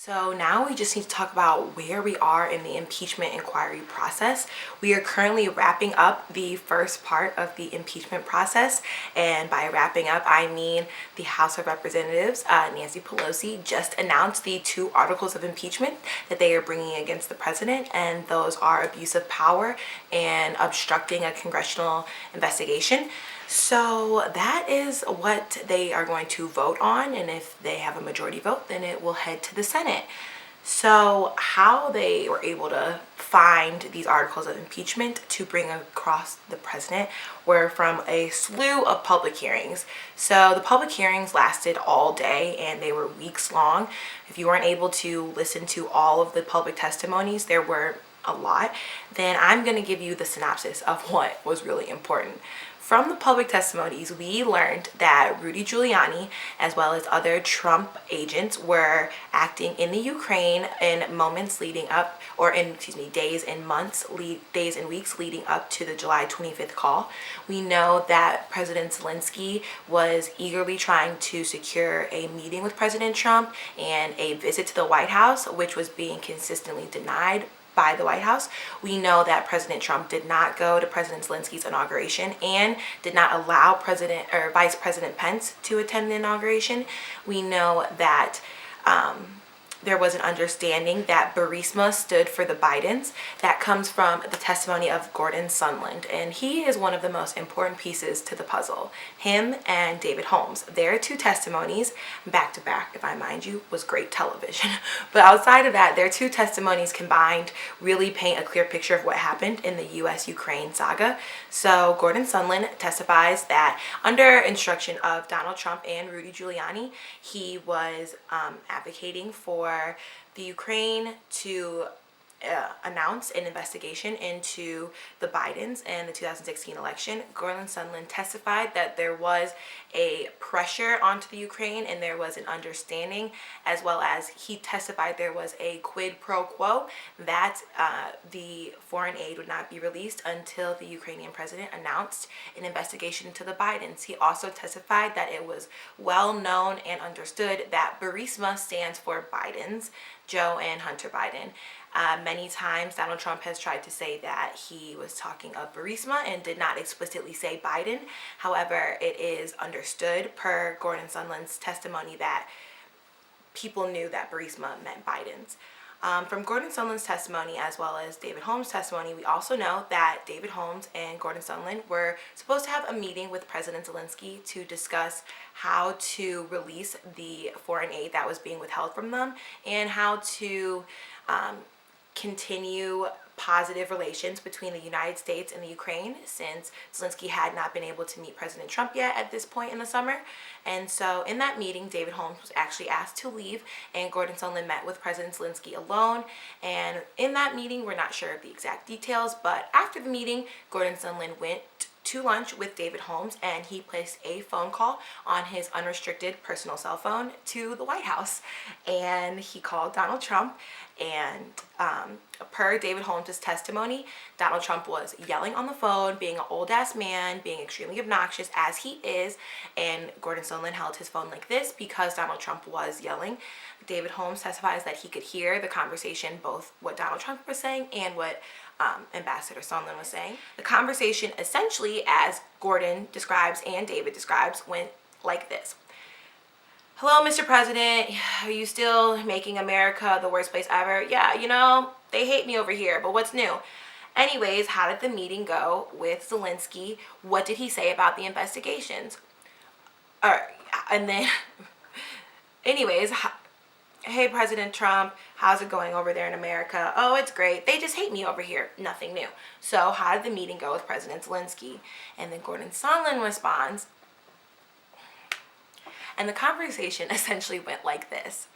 So now we just need to talk about where we are in the impeachment inquiry process. We are currently wrapping up the first part of the impeachment process. And by wrapping up, I mean the House of Representatives, Nancy Pelosi, just announced the 2 articles of impeachment that they are bringing against the president. And those are abuse of power and obstructing a congressional investigation. So that is what they are going to vote on, and if they have a majority vote, then it will head to the Senate. So how they were able to find these articles of impeachment to bring across the president were from a slew of public hearings. So the public hearings lasted all day and they were weeks long. If you weren't able to listen to all of the public testimonies, there were a lot, then I'm going to give you the synopsis of what was really important. From the public testimonies, we learned that Rudy Giuliani, as well as other Trump agents, were acting in the Ukraine in moments leading up, or in, days and weeks leading up to the July 25th call. We know that President Zelensky was eagerly trying to secure a meeting with President Trump and a visit to the White House, which was being consistently denied by the White House. We know that President Trump did not go to President Zelensky's inauguration and did not allow Vice President Pence to attend the inauguration. We know that there was an understanding that Burisma stood for the Bidens. That comes from the testimony of Gordon Sondland, and he is one of the most important pieces to the puzzle. Him and David Holmes. Their 2 testimonies, back to back, if I mind you, was great television. But outside of that, their 2 testimonies combined really paint a clear picture of what happened in the U.S.-Ukraine saga. So Gordon Sondland testifies that under instruction of Donald Trump and Rudy Giuliani, he was advocating for the Ukraine to announce an investigation into the Bidens and the 2016 election. Gordon Sondland testified that there was a pressure onto the Ukraine and there was an understanding, as well as he testified there was a quid pro quo that the foreign aid would not be released until the Ukrainian president announced an investigation into the Bidens. He also testified that it was well known and understood that Burisma stands for Bidens, Joe and Hunter Biden. Many times Donald Trump has tried to say that he was talking of Burisma and did not explicitly say Biden. However, it is understood per Gordon Sondland's testimony that people knew that Burisma meant Bidens. From Gordon Sondland's testimony as well as David Holmes' testimony, we also know that David Holmes and Gordon Sondland were supposed to have a meeting with President Zelensky to discuss how to release the foreign aid that was being withheld from them and how to continue positive relations between the United States and the Ukraine, since Zelensky had not been able to meet President Trump yet at this point in the summer. And so in that meeting, David Holmes was actually asked to leave, and Gordon Sondland met with President Zelensky alone. And in that meeting, we're not sure of the exact details, but after the meeting, Gordon Sondland went to lunch with David Holmes, and he placed a phone call on his unrestricted personal cell phone to the White House, and he called Donald Trump. And per David Holmes' testimony, Donald Trump was yelling on the phone, being an old ass man, being extremely obnoxious as he is, and Gordon Sondland held his phone like this because Donald Trump was yelling. David Holmes testifies that he could hear the conversation, both what Donald Trump was saying and what Ambassador Sondland was saying. The conversation, essentially, as Gordon describes and David describes, went like this. Hello, Mr. President. Are you still making America the worst place ever? Yeah, they hate me over here, but what's new? Anyways, how did the meeting go with Zelensky? What did he say about the investigations? And then, anyways, hey, President Trump, how's it going over there in America? Oh, it's great. They just hate me over here. Nothing new. So how did the meeting go with President Zelensky? And then Gordon Sondland responds, and the conversation essentially went like this.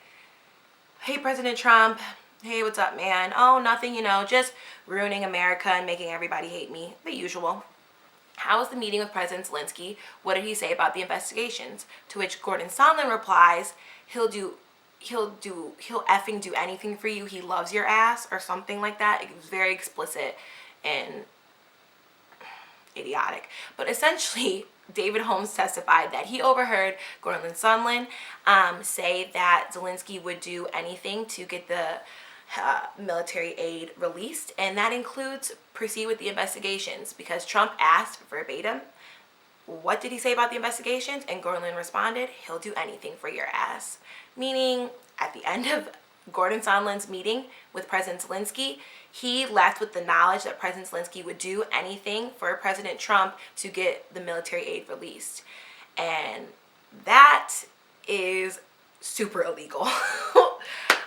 Hey, President Trump. Hey, what's up, man? Oh, nothing, just ruining America and making everybody hate me. The usual. How was the meeting with President Zelensky? What did he say about the investigations? To which Gordon Sondland replies, he'll effing do anything for you. He loves your ass, or something like that. It was very explicit and idiotic. But essentially, David Holmes testified that he overheard Gordon Sondland say that Zelensky would do anything to get the military aid released, and that includes proceed with the investigations, because Trump asked verbatim, what did he say about the investigations? And Gordon responded, he'll do anything for your ass. Meaning, at the end of Gordon Sondland's meeting with President Zelensky, he left with the knowledge that President Zelensky would do anything for President Trump to get the military aid released. And that is super illegal.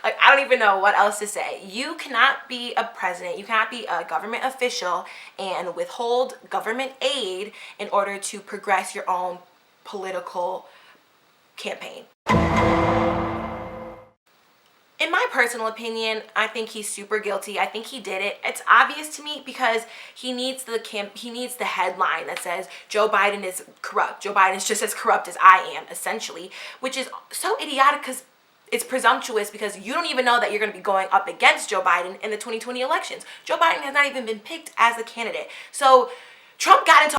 Like, I don't even know what else to say. You cannot be a president, you cannot be a government official and withhold government aid in order to progress your own political campaign. In my personal opinion, I think he's super guilty. I think he did it. It's obvious to me because he needs the headline that says Joe Biden is corrupt. Joe Biden is just as corrupt as I am, essentially, which is so idiotic because it's presumptuous, because you don't even know that you're going to be going up against Joe Biden in the 2020 elections. Joe Biden has not even been picked as a candidate. So Trump got into...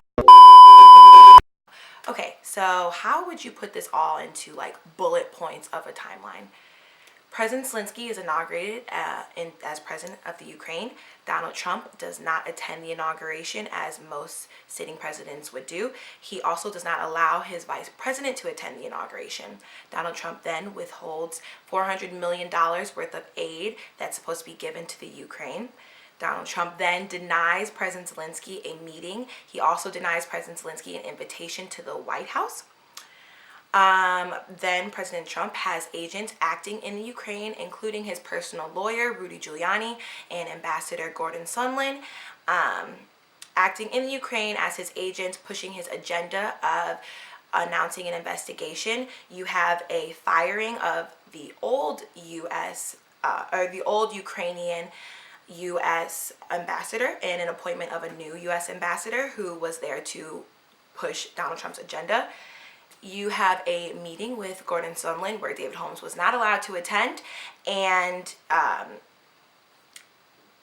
Okay, so how would you put this all into like bullet points of a timeline? President Zelensky is inaugurated as president of the Ukraine. Donald Trump does not attend the inauguration as most sitting presidents would do. He also does not allow his vice president to attend the inauguration. Donald Trump then withholds $400 million worth of aid that's supposed to be given to the Ukraine. Donald Trump then denies President Zelensky a meeting. He also denies President Zelensky an invitation to the White House. Then President Trump has agents acting in the Ukraine, including his personal lawyer, Rudy Giuliani, and Ambassador Gordon Sondland, acting in the Ukraine as his agents, pushing his agenda of announcing an investigation. You have a firing of the old Ukrainian U.S. ambassador and an appointment of a new U.S. ambassador who was there to push Donald Trump's agenda. You have a meeting with Gordon Sondland where David Holmes was not allowed to attend, and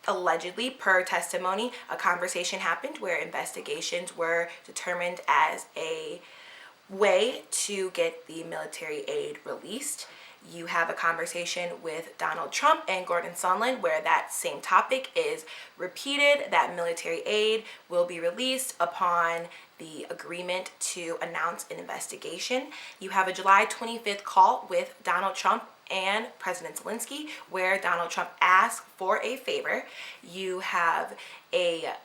allegedly, per testimony, a conversation happened where investigations were determined as a way to get the military aid released. You have a conversation with Donald Trump and Gordon Sondland where that same topic is repeated, that military aid will be released upon the agreement to announce an investigation. You have a July 25th call with Donald Trump and President Zelensky where Donald Trump asks for a favor. You have a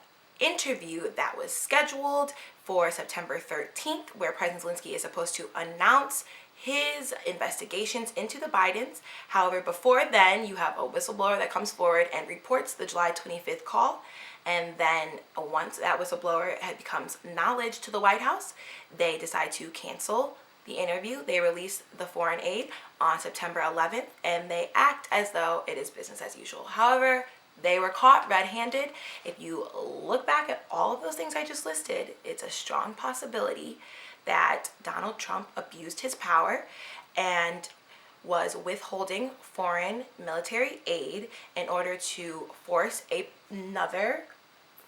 interview that was scheduled for September 13th where President Zelensky is supposed to announce his investigations into the Bidens. However, before then, you have a whistleblower that comes forward and reports the July 25th call. And then once that whistleblower becomes knowledge to the White House, they decide to cancel the interview. They release the foreign aid on September 11th, and they act as though it is business as usual. However, they were caught red-handed. If you look back at all of those things I just listed, it's a strong possibility that Donald Trump abused his power and was withholding foreign military aid in order to force another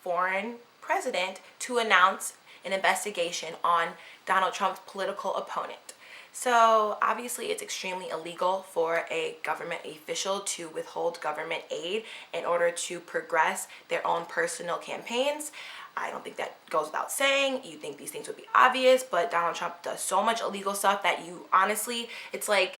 foreign president to announce an investigation on Donald Trump's political opponent. So obviously it's extremely illegal for a government official to withhold government aid in order to progress their own personal campaigns. I don't think that goes without saying. You think these things would be obvious, but Donald Trump does so much illegal stuff that you honestly, it's like...